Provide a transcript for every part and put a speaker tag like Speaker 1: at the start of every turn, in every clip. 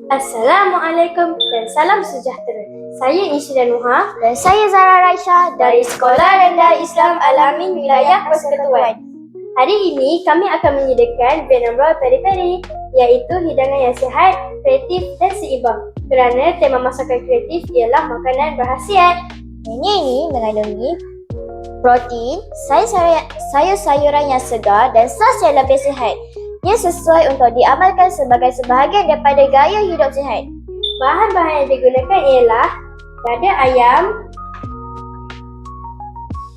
Speaker 1: Assalamualaikum dan salam sejahtera. Saya Insyirah Nuha
Speaker 2: Dan saya Zara Raisha
Speaker 1: dari Sekolah Rendah Islam Al-Amin Wilayah Persekutuan. Hari ini kami akan menyediakan Vietnam Roll Peri-Peri, iaitu hidangan yang sihat, kreatif dan seimbang. Kerana tema masakan kreatif ialah makanan berkhasiat.
Speaker 2: Menu ini mengandungi protein, sayur-sayuran yang segar dan sos yang lebih sihat. Ia sesuai untuk diamalkan sebagai sebahagian daripada gaya hidup sihat.
Speaker 1: Bahan-bahan yang digunakan ialah dada ayam,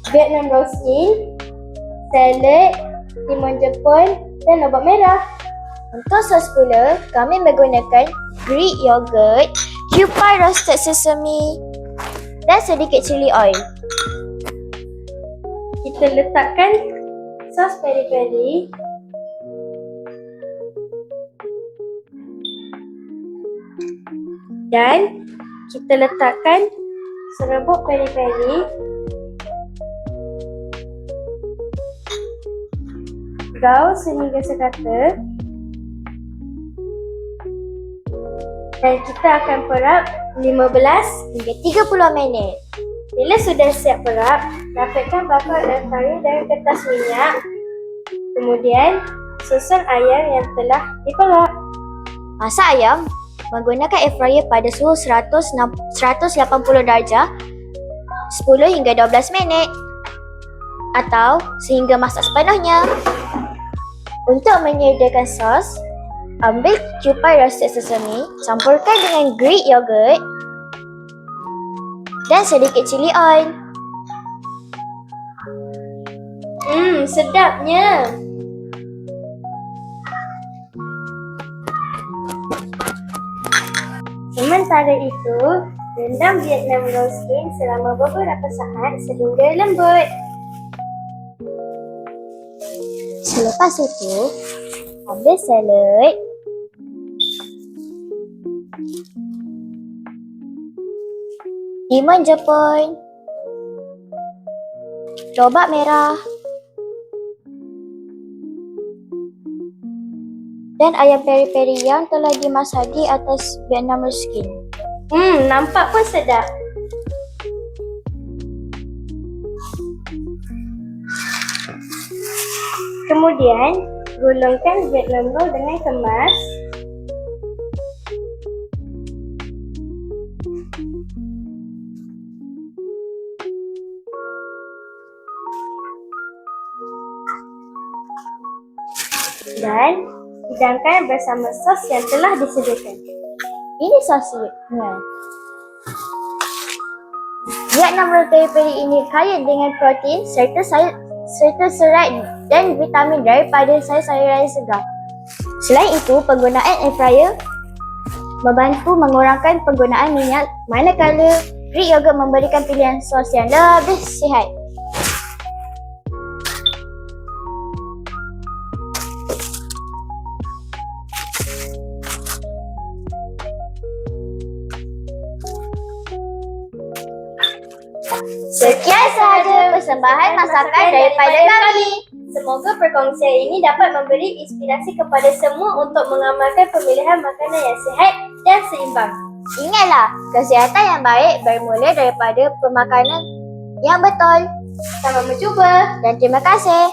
Speaker 1: Vietnam roll skin, salad, timun jepun dan lobak merah.
Speaker 2: Untuk sos pula, kami menggunakan Greek yogurt, cupai roasted sesame dan sedikit chili oil.
Speaker 1: Kita letakkan sos peri-peri dan kita letakkan serbuk peri-peri, gaul sehingga sekata dan kita akan perap 15
Speaker 2: hingga 30 minit.
Speaker 1: Bila sudah siap perap, rapatkan bakal air fryer dengan kertas minyak. Kemudian, susun ayam yang telah diperap.
Speaker 2: Masak ayam menggunakan air fryer pada suhu 180 darjah 10 hingga 12 minit atau sehingga masak sepenuhnya. Untuk menyediakan sos, ambil cupai roasted sesame, campurkan dengan Greek yogurt dan sedikit chili oil.
Speaker 1: Sedapnya! Sementara itu, rendam Vietnam roll skin selama beberapa saat sehingga lembut.
Speaker 2: Selepas itu, ambil salad, timun jepun, lobak merah dan ayam peri-peri yang telah dimasak di atas Vietnam roll skin.
Speaker 1: Nampak pun sedap. Kemudian, gulungkan Vietnam roll dengan kemas. Dan hidangkan bersama sos yang telah disediakan.
Speaker 2: Ini sosnya. Vietnam roll peri-peri ini kaya dengan protein serta serat dan vitamin daripada sayur-sayuran segar. Selain itu, penggunaan air fryer membantu mengurangkan penggunaan minyak, manakala Greek yogurt memberikan pilihan sos yang lebih sihat. Sekian sahaja persembahan masakan daripada kami.
Speaker 1: Semoga perkongsian ini dapat memberi inspirasi kepada semua untuk mengamalkan pemilihan makanan yang sihat dan seimbang.
Speaker 2: Ingatlah, kesihatan yang baik bermula daripada pemakanan yang betul.
Speaker 1: Selamat mencuba
Speaker 2: dan terima kasih.